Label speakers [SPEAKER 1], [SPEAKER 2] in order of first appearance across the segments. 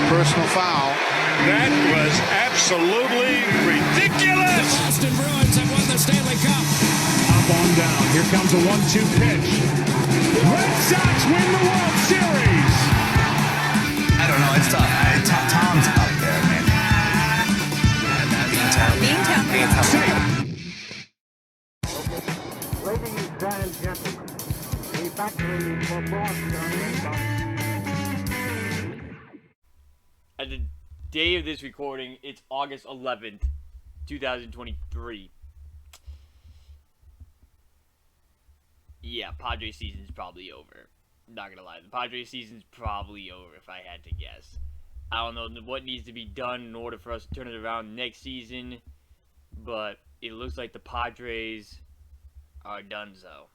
[SPEAKER 1] personal foul.
[SPEAKER 2] That was absolutely ridiculous.
[SPEAKER 3] The Boston Bruins have won the Stanley Cup.
[SPEAKER 4] Up on down. Here comes a 1-2 pitch. Red Sox win the World Series.
[SPEAKER 5] I don't know. It's tough. Tom's up there, man. Being tough.
[SPEAKER 6] Ladies and gentlemen, the battle for Boston.
[SPEAKER 7] At the day of this recording, it's August 11th, 2023. Yeah, Padres season's probably over. Not gonna lie, the Padres season's probably over if I had to guess. I don't know what needs to be done in order for us to turn it around next season, but it looks like the Padres are donezo.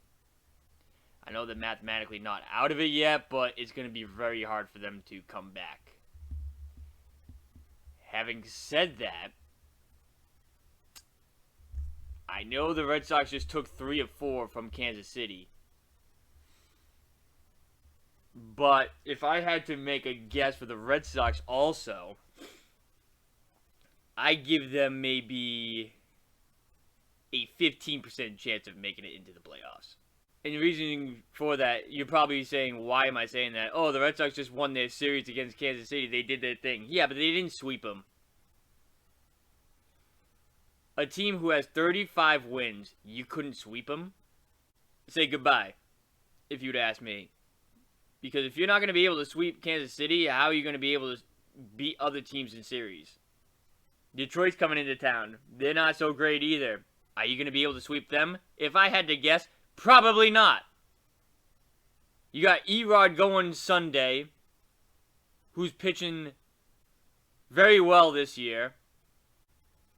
[SPEAKER 7] I know they're mathematically not out of it yet, but it's going to be very hard for them to come back. Having said that, I know the Red Sox just took 3 of 4 from Kansas City. But if I had to make a guess for the Red Sox also, I give them maybe a 15% chance of making it into the playoffs. And the reasoning for that, you're probably saying, why am I saying that? Oh, the Red Sox just won their series against Kansas City. They did their thing. Yeah, but they didn't sweep them. A team who has 35 wins, you couldn't sweep them? Say goodbye, if you'd ask me. Because if you're not going to be able to sweep Kansas City, how are you going to be able to beat other teams in series? Detroit's coming into town. They're not so great either. Are you going to be able to sweep them? If I had to guess, probably not. You got Erod going Sunday, who's pitching very well this year.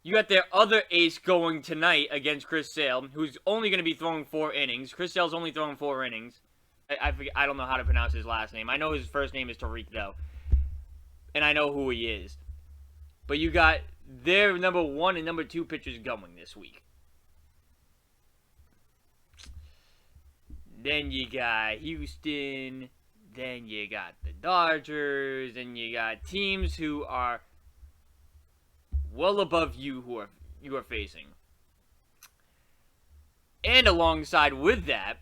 [SPEAKER 7] You got their other ace going tonight against Chris Sale, who's only going to be throwing 4 innings. Chris Sale's only throwing 4 innings. I don't know how to pronounce his last name. I know his first name is Tariq, though. And I know who he is. But you got their number 1 and number 2 pitchers going this week. Then you got Houston. Then you got the Dodgers. Then you got teams who are well above you are facing. And alongside with that,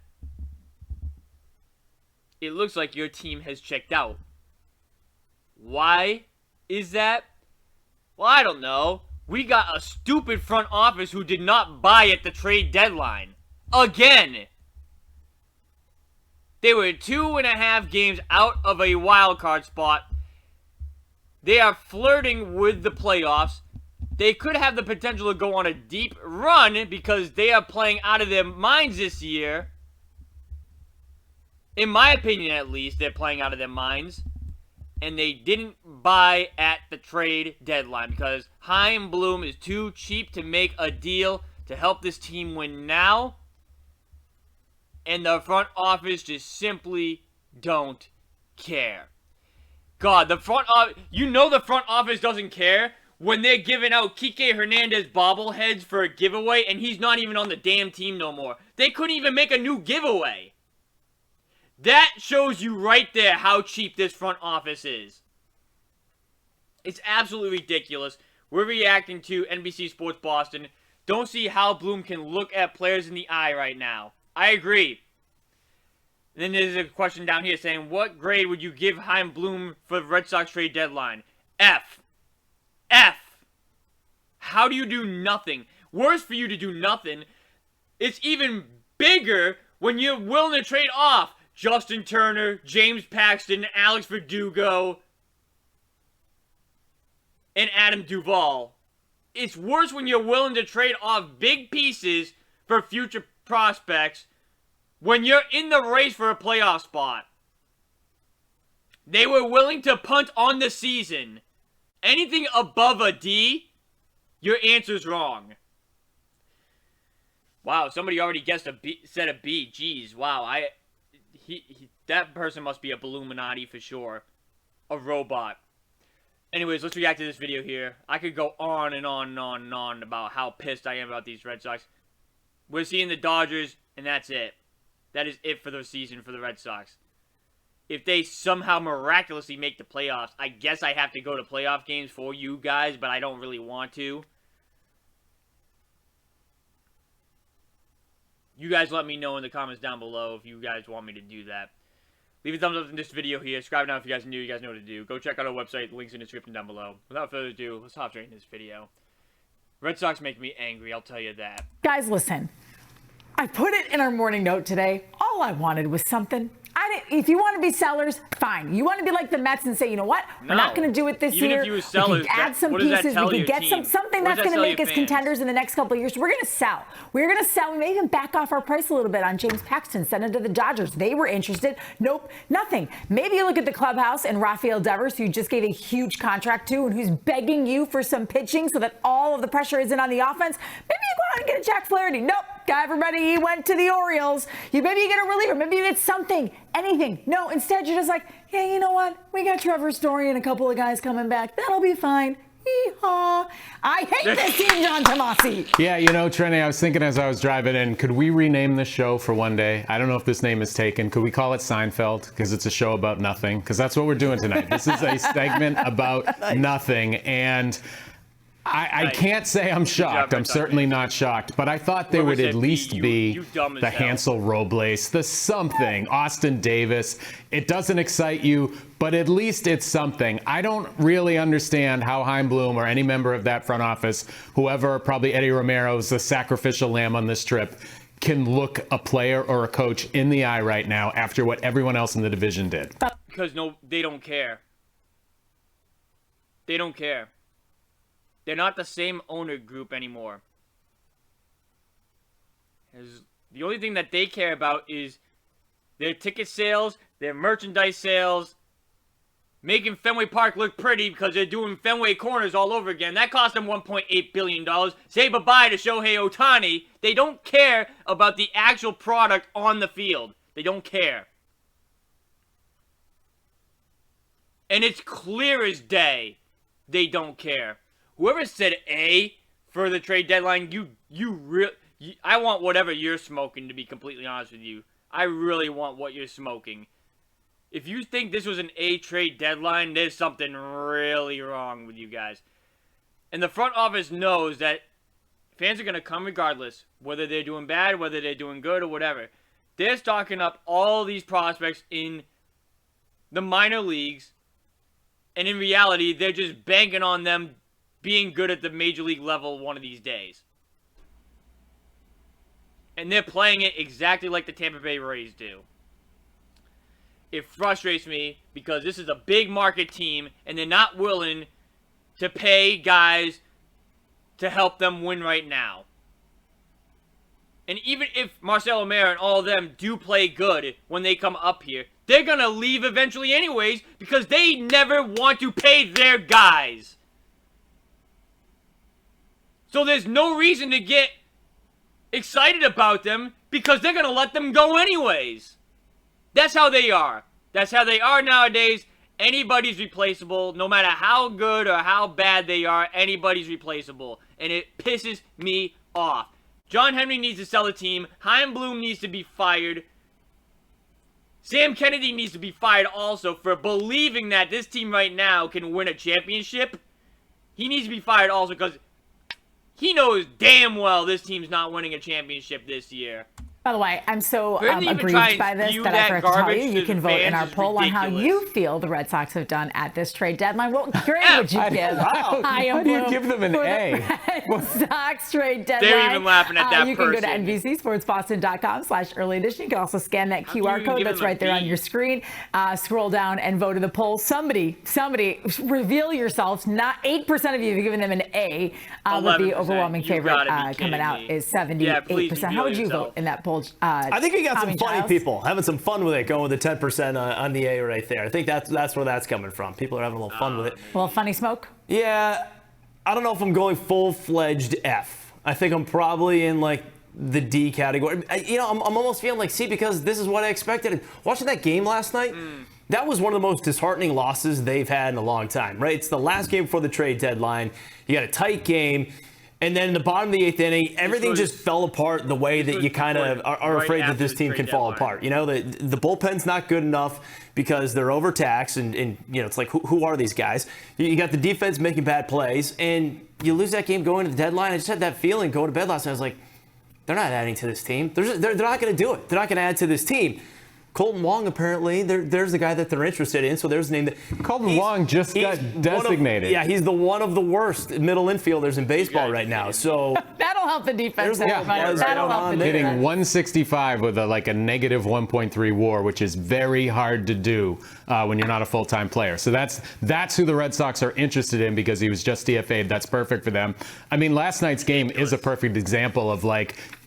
[SPEAKER 7] it looks like your team has checked out. Why is that? Well, I don't know. We got a stupid front office who did not buy at the trade deadline. Again! They were 2.5 games out of a wild card spot. They are flirting with the playoffs. They could have the potential to go on a deep run because they are playing out of their minds this year. In my opinion, at least, they're playing out of their minds. And they didn't buy at the trade deadline because Chaim Bloom is too cheap to make a deal to help this team win now. And the front office just simply don't care. God, the front office, you know the front office doesn't care when they're giving out Kike Hernandez bobbleheads for a giveaway and he's not even on the damn team no more. They couldn't even make a new giveaway. That shows you right there how cheap this front office is. It's absolutely ridiculous. We're reacting to NBC Sports Boston. Don't see how Bloom can look at players in the eye right now. I agree. And then there's a question down here saying, what grade would you give Chaim Bloom for the Red Sox trade deadline? F. F. How do you do nothing? Worse for you to do nothing. It's even bigger when you're willing to trade off Justin Turner, James Paxton, Alex Verdugo, and Adam Duvall. It's worse when you're willing to trade off big pieces for future prospects when you're in the race for a playoff spot. They were willing to punt on the season. Anything above a D, your answer's wrong. Wow, somebody already guessed a B, said a B. Jeez, wow, that person must be a Illuminati for sure. A robot. Anyways, let's react to this video here. I could go on and on and on and on about how pissed I am about these Red Sox. We're seeing the Dodgers, and that's it. That is it for the season for the Red Sox. if they somehow miraculously make the playoffs, I guess I have to go to playoff games for you guys, but I don't really want to. You guys let me know in the comments down below if you guys want me to do that. Leave a thumbs up in this video here. Subscribe now if you guys are new. You guys know what to do. Go check out our website. The link's in the description down below. Without further ado, let's hop straight into this video. Red Sox make me angry, I'll tell you that.
[SPEAKER 1] Guys, listen. I put it in our morning note today. All I wanted was something. If you want to be sellers, fine. You want to be like the Mets and say, you know what? We're not going to do it this
[SPEAKER 7] Even
[SPEAKER 1] year.
[SPEAKER 7] if you were sellers,
[SPEAKER 1] we can add some pieces. We can get something that's going to make us contenders in the next couple of years. We're going to sell. We're going to sell. We may even back off our price a little bit on James Paxton, send him to the Dodgers. They were interested. Nope, nothing. Maybe you look at the clubhouse and Rafael Devers, who you just gave a huge contract to and who's begging you for some pitching so that all of the pressure isn't on the offense. Maybe you go out and get a Jack Flaherty. Nope. Everybody, he went to the Orioles. Maybe you get a reliever. Maybe you get something, anything. No, instead you're just like, yeah, you know what? We got Trevor Story and a couple of guys coming back. That'll be fine. Hee-haw. I hate this team, John Tomasi.
[SPEAKER 4] Yeah, you know, Trenny, I was thinking as I was driving in, could we rename the show for one day? I don't know if this name is taken. Could we call it Seinfeld? Because it's a show about nothing. Because that's what we're doing tonight. This is a segment about nothing. And I can't say I'm shocked. I'm certainly not shocked. But I thought there would at least be the Hansel Robles, the something, Austin Davis. It doesn't excite you, but at least it's something. I don't really understand how Chaim Bloom or any member of that front office, whoever, probably Eddie Romero is the sacrificial lamb on this trip, can look a player or a coach in the eye right now after what everyone else in the division did.
[SPEAKER 7] Because they don't care. They don't care. They're not the same owner group anymore. The only thing that they care about is their ticket sales, their merchandise sales, making Fenway Park look pretty because they're doing Fenway Corners all over again. That cost them $1.8 billion. Say bye-bye to Shohei Ohtani. They don't care about the actual product on the field. They don't care. And it's clear as day they don't care. Whoever said A for the trade deadline, I want whatever you're smoking, to be completely honest with you. I really want what you're smoking. If you think this was an A trade deadline, there's something really wrong with you guys. And the front office knows that fans are going to come regardless, whether they're doing bad, whether they're doing good, or whatever. They're stocking up all these prospects in the minor leagues, and in reality, they're just banking on them being good at the major league level one of these days. And they're playing it exactly like the Tampa Bay Rays do. It frustrates me because this is a big market team and they're not willing to pay guys to help them win right now. And even if Marcelo Mayer and all of them do play good when they come up here, they're going to leave eventually anyways because they never want to pay their guys. So there's no reason to get excited about them because they're going to let them go anyways. That's how they are. That's how they are nowadays. Anybody's replaceable. No matter how good or how bad they are, anybody's replaceable. And it pisses me off. John Henry needs to sell the team. Chaim Bloom needs to be fired. Sam Kennedy needs to be fired also for believing that this team right now can win a championship. He needs to be fired also because he knows damn well this team's not winning a championship this year.
[SPEAKER 1] By the way, I'm so aggrieved by this that I forgot to tell you, you can vote in our poll on how you feel the Red Sox have done at this trade deadline. What grade would you give?
[SPEAKER 4] How do you give them an A?
[SPEAKER 1] Red Sox trade deadline.
[SPEAKER 7] They're even laughing at that
[SPEAKER 1] You can go to NBCSportsBoston.com/early edition. You can also scan that QR code that's right there on your screen. Scroll down and vote in the poll. Somebody, reveal yourselves. Not 8% of you have given them an A, but the overwhelming favorite coming out is 78%. How would you vote in that poll?
[SPEAKER 5] I think we got some funny people having some fun with it, going with the 10% on the A right there. I think that's where that's coming from. People are having a little fun with it.
[SPEAKER 1] A little funny smoke?
[SPEAKER 5] Yeah, I don't know if I'm going full-fledged F. I think I'm probably in like the D category. You know, I'm almost feeling like C because this is what I expected. Watching that game last night, that was one of the most disheartening losses they've had in a long time, right? It's the last game before the trade deadline. You got a tight game. And then in the bottom of the 8th inning, everything just fell apart the way that you kind of are
[SPEAKER 7] right
[SPEAKER 5] afraid that
[SPEAKER 7] after
[SPEAKER 5] this
[SPEAKER 7] the
[SPEAKER 5] team
[SPEAKER 7] trade
[SPEAKER 5] can fall
[SPEAKER 7] deadline.
[SPEAKER 5] apart. You know, the bullpen's not good enough because they're overtaxed, and you know, it's like, who are these guys? You got the defense making bad plays, and you lose that game going to the deadline. I just had that feeling going to bed last night. I was like, they're not adding to this team. They're not going to do it. They're not going to add to this team. Colton Wong, apparently, there's the guy that they're interested in. So there's the name that
[SPEAKER 4] Colton Wong just got designated.
[SPEAKER 5] He's the one of the worst middle infielders in baseball right now. So
[SPEAKER 1] That'll help the defense.
[SPEAKER 5] There's a lot
[SPEAKER 1] That'll
[SPEAKER 5] going
[SPEAKER 1] help
[SPEAKER 5] on
[SPEAKER 1] the
[SPEAKER 5] there.
[SPEAKER 4] Hitting
[SPEAKER 1] defense.
[SPEAKER 4] 165 with a negative 1.3 WAR, which is very hard to do when you're not a full-time player. So that's who the Red Sox are interested in because he was just DFA'd. That's perfect for them. I mean, last night's game is a perfect example of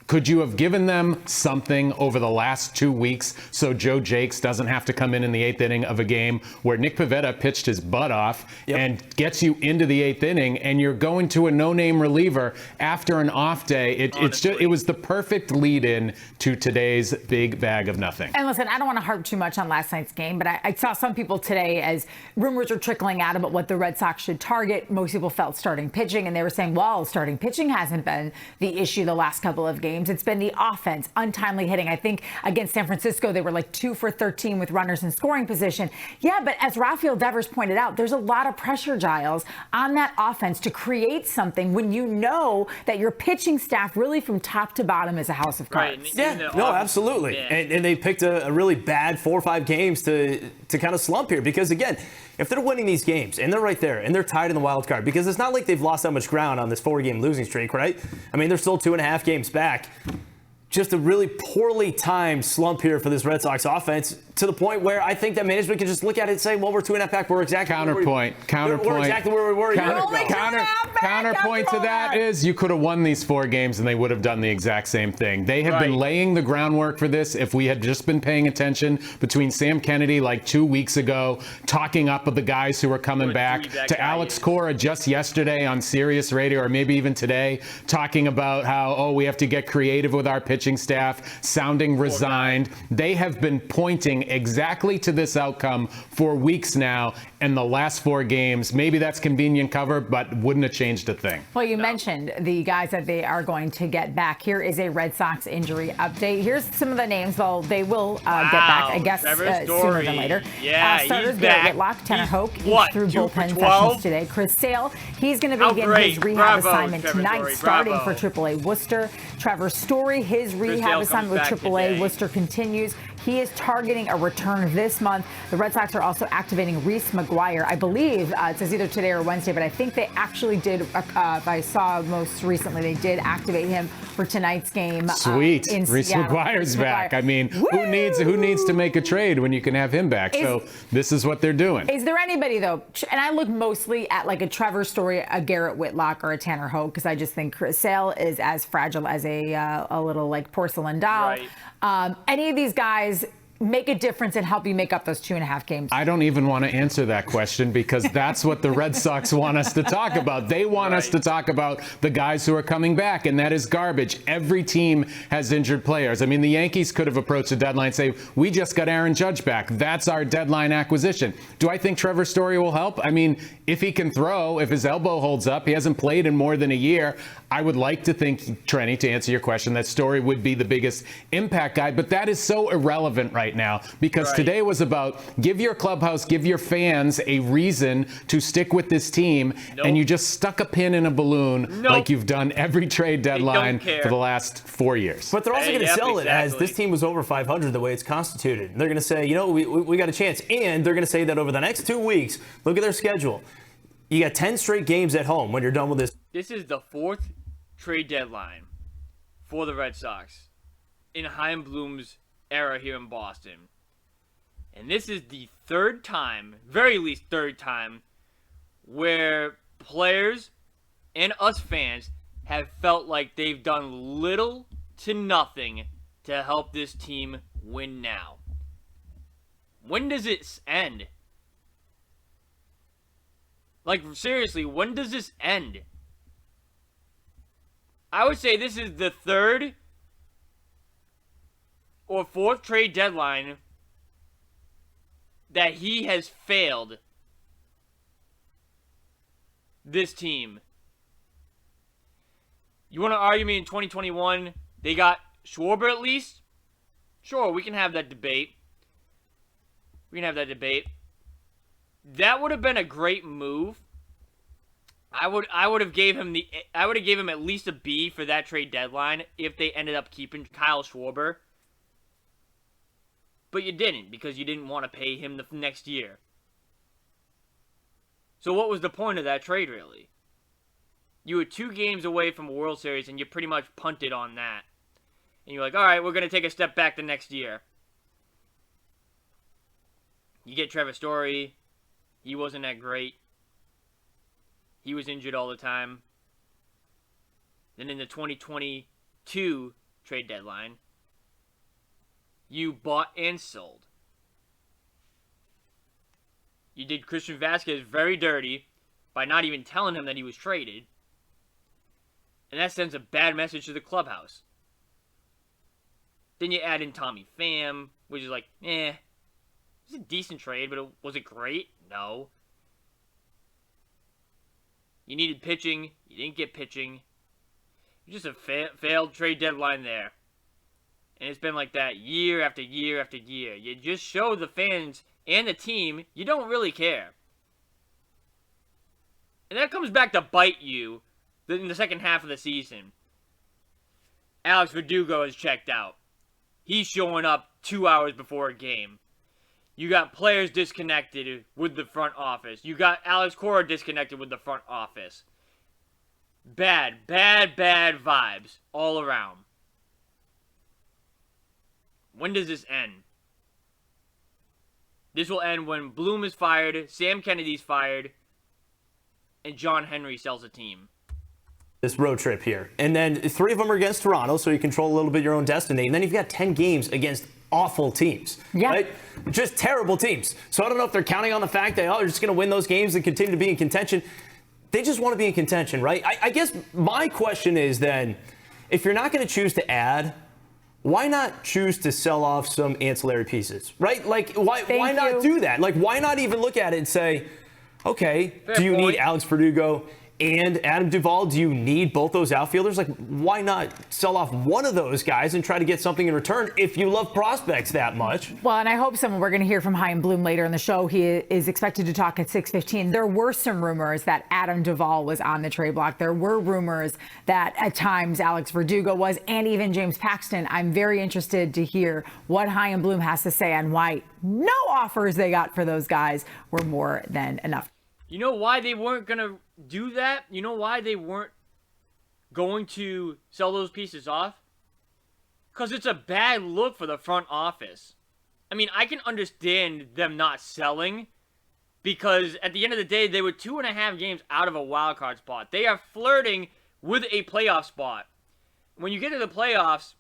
[SPEAKER 4] could you have given them something over the last 2 weeks so Joe Jakes doesn't have to come in the 8th inning of a game where Nick Pivetta pitched his butt off and gets you into the 8th inning, and you're going to a no-name reliever after an off day? It was the perfect lead-in to today's big bag of nothing.
[SPEAKER 1] And listen, I don't want to harp too much on last night's game, but I saw some people today, as rumors are trickling out about what the Red Sox should target. Most people felt starting pitching, and they were saying, well, starting pitching hasn't been the issue the last couple of games. It's been the offense, untimely hitting. I think against San Francisco, they were 2 for 13 with runners in scoring position. Yeah, but as Rafael Devers pointed out, there's a lot of pressure, Giles, on that offense to create something when you know that your pitching staff really from top to bottom is a house of cards.
[SPEAKER 7] Right.
[SPEAKER 5] yeah, no, absolutely.
[SPEAKER 7] Yeah.
[SPEAKER 5] And they picked a really bad 4 or 5 games to kind of slump here because, again, if they're winning these games and they're right there and they're tied in the wild card, because it's not like they've lost that much ground on this 4-game losing streak, right? I mean, they're still 2.5 games back. Just a really poorly timed slump here for this Red Sox offense, to the point where I think that management can just look at it and say, well, we're 2.5 back. We're exactly
[SPEAKER 4] Counterpoint.
[SPEAKER 5] We're exactly where we were a year ago.
[SPEAKER 4] Counterpoint to that is you could have won these 4 games and they would have done the exact same thing. They have been laying the groundwork for this. If we had just been paying attention between Sam Kennedy 2 weeks ago, talking up of the guys who were coming back, to Alex Cora just yesterday on Sirius Radio, or maybe even today, talking about how, we have to get creative with our pitching staff, sounding resigned. They have been pointing exactly to this outcome for weeks now, and the last 4 games, maybe that's convenient cover, but wouldn't have changed a thing.
[SPEAKER 1] Well, you mentioned the guys that they are going to get back. Here is a Red Sox injury update. Here's some of the names. Well, they will get back, I guess, sooner than later.
[SPEAKER 7] Yeah,
[SPEAKER 1] starters,
[SPEAKER 7] he's
[SPEAKER 1] Garrett
[SPEAKER 7] back.
[SPEAKER 1] Whitlock, Tanner Hoke,
[SPEAKER 7] what,
[SPEAKER 1] through
[SPEAKER 7] 2 for
[SPEAKER 1] bullpen
[SPEAKER 7] 12?
[SPEAKER 1] sessions today. Chris Sale, he's going to begin his rehab assignment tonight, starting for AAA Worcester. Trevor Story, his rehab assignment with AAA Worcester continues. He is targeting a return this month. The Red Sox are also activating Reese McGuire. I believe it says either today or Wednesday, but I think they actually did, if I saw most recently, they did activate him for tonight's game.
[SPEAKER 4] Sweet.
[SPEAKER 1] In
[SPEAKER 4] Reese
[SPEAKER 1] Seattle.
[SPEAKER 4] McGuire's
[SPEAKER 1] Reese
[SPEAKER 4] back.
[SPEAKER 1] McGuire.
[SPEAKER 4] I mean, who needs to make a trade when you can have him back? So this is what they're doing.
[SPEAKER 1] Is there anybody, though, and I look mostly at a Trevor Story, a Garrett Whitlock, or a Tanner Hoke, because I just think Chris Sale is as fragile as a little porcelain doll.
[SPEAKER 7] Right.
[SPEAKER 1] Any of these guys make a difference and help you make up those 2.5 games?
[SPEAKER 4] I don't even want to answer that question because that's what the Red Sox want us to talk about. They want us to talk about the guys who are coming back, and that is garbage. Every team has injured players. I mean, the Yankees could have approached the deadline and say, we just got Aaron Judge back. That's our deadline acquisition. Do I think Trevor Story will help? I mean, if he can throw, if his elbow holds up, he hasn't played in more than a year. I would like to think, Trenny, to answer your question, that Story would be the biggest impact guy, but that is so irrelevant right now because today was about give your clubhouse, give your fans a reason to stick with this team, and you just stuck a pin in a balloon like you've done every trade deadline for the last 4 years.
[SPEAKER 5] But they're also going to sell it as this team was over 500 the way it's constituted. And they're going to say, we got a chance. And they're going to say that over the next 2 weeks, look at their schedule. You got 10 straight games at home when you're done with this.
[SPEAKER 7] This is the 4th trade deadline for the Red Sox in Chaim Bloom's era here in Boston. And this is the 3rd time, very least 3rd time, where players and us fans have felt like they've done little to nothing to help this team win now. When does it end? Seriously, when does this end? I would say this is the 3rd or 4th trade deadline that he has failed this team. You want to argue me in 2021 they got Schwarber at least? Sure, we can have that debate. That would have been a great move. I would have gave him at least a B for that trade deadline if they ended up keeping Kyle Schwarber. But you didn't, because you didn't want to pay him the next year. So what was the point of that trade, really? You were 2 games away from a World Series, and you pretty much punted on that. And you're like, all right, we're going to take a step back the next year. You get Trevor Story. He wasn't that great. He was injured all the time. Then in the 2022 trade deadline, you bought and sold. You did Christian Vasquez very dirty by not even telling him that he was traded. And that sends a bad message to the clubhouse. Then you add in Tommy Pham, which is like, it was a decent trade, but was it great? No. You needed pitching. You didn't get pitching. Just a failed trade deadline there. And it's been like that year after year after year. You just show the fans and the team you don't really care. And that comes back to bite you in the second half of the season. Alex Verdugo is checked out. He's showing up 2 hours before a game. You got players disconnected with the front office. You got Alex Cora disconnected with the front office. Bad vibes all around. When does this end? This will end when Bloom is fired, Sam Kennedy's fired, and John Henry sells a team.
[SPEAKER 5] This road trip here. And then 3 of them are against Toronto, so you control a little bit your own destiny. And then you've got 10 games against awful teams.
[SPEAKER 1] Yeah.
[SPEAKER 5] Right? Just terrible teams. So I don't know if they're counting on the fact that, they're just going to win those games and continue to be in contention. They just want to be in contention, right? I guess my question is then, if you're not going to choose to add, why not choose to sell off some ancillary pieces, right? Like, why not do that? Like, why not even look at it and say, okay, do you need Alex Verdugo and Adam Duvall? Do you need both those outfielders? Like, why not sell off one of those guys and try to get something in return if you love prospects that much?
[SPEAKER 1] Well, and I hope we're going to hear from Chaim Bloom later in the show. He is expected to talk at 6:15. There were some rumors that Adam Duvall was on the trade block. There were rumors that at times Alex Verdugo was, and even James Paxton. I'm very interested to hear what Chaim Bloom has to say on why no offers they got for those guys were more than enough.
[SPEAKER 7] You know why they weren't going to do that? You know why they weren't going to sell those pieces off? Because it's a bad look for the front office. I mean, I can understand them not selling because at the end of the day, they were 2.5 games out of a wild card spot. They are flirting with a playoff spot. When you get to the playoffs,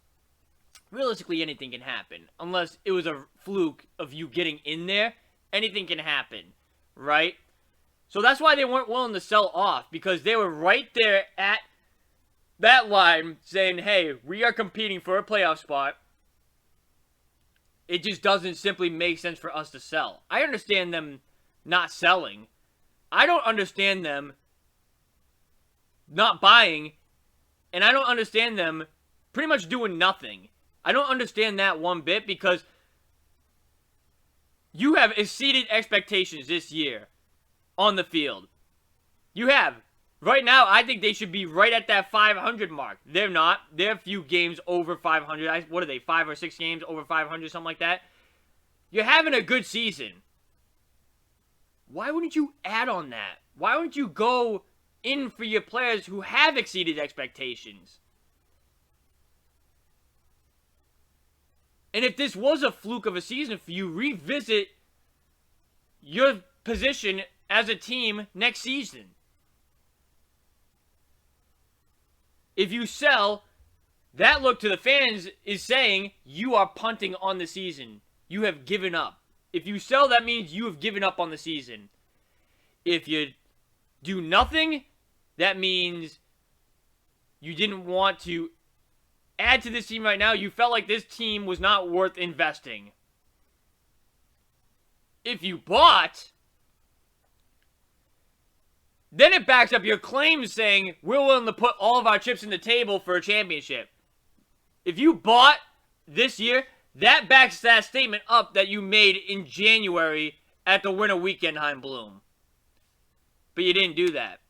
[SPEAKER 7] realistically anything can happen. Unless it was a fluke of you getting in there, anything can happen, right? So that's why they weren't willing to sell off, because they were right there at that line saying, hey, we are competing for a playoff spot. It just doesn't simply make sense for us to sell. I understand them not selling. I don't understand them not buying, and I don't understand them pretty much doing nothing. I don't understand that one bit, because you have exceeded expectations this year on the field. You have. Right now, I think they should be right at that 500 mark. They're not. They're a few games over 500. What are they, 5 or 6 games over 500, something like that? You're having a good season. Why wouldn't you add on that? Why wouldn't you go in for your players who have exceeded expectations? And if this was a fluke of a season for you, revisit your position as a team next season. If you sell, that look to the fans is saying you are punting on the season. You have given up. If you sell, that means you have given up on the season. If you do nothing, that means you didn't want to add to this team right now. You felt like this team was not worth investing. If you bought, then it backs up your claim saying we're willing to put all of our chips in the table for a championship. If you bought this year, that backs that statement up that you made in January at the winter weekend, Chaim Bloom. But you didn't do that.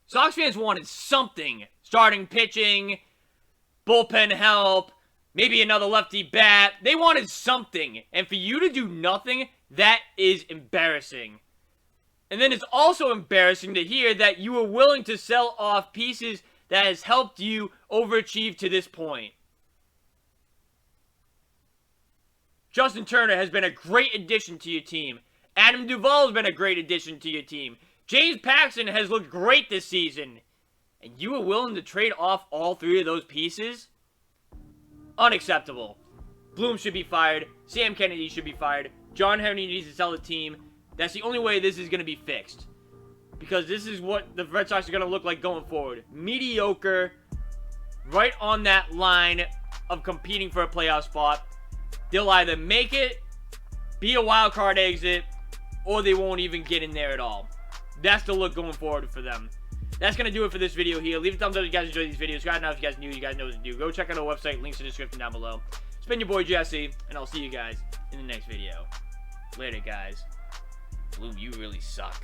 [SPEAKER 7] Sox fans wanted something. Starting pitching, bullpen help, maybe another lefty bat. They wanted something. And for you to do nothing, that is embarrassing. And then it's also embarrassing to hear that you were willing to sell off pieces that has helped you overachieve to this point. Justin Turner has been a great addition to your team. Adam Duvall has been a great addition to your team. James Paxton has looked great this season. And you were willing to trade off all three of those pieces? Unacceptable. Bloom should be fired. Sam Kennedy should be fired. John Henry needs to sell the team. That's the only way this is going to be fixed. Because this is what the Red Sox are going to look like going forward. Mediocre. Right on that line of competing for a playoff spot. They'll either make it, be a wild card exit, or they won't even get in there at all. That's the look going forward for them. That's going to do it for this video here. Leave a thumbs up if you guys enjoy these videos. Subscribe now if you guys new. You guys know what to do. Go check out our website. Links in the description down below. It's been your boy Jesse, and I'll see you guys in the next video. Later, guys. Bloom, you really suck.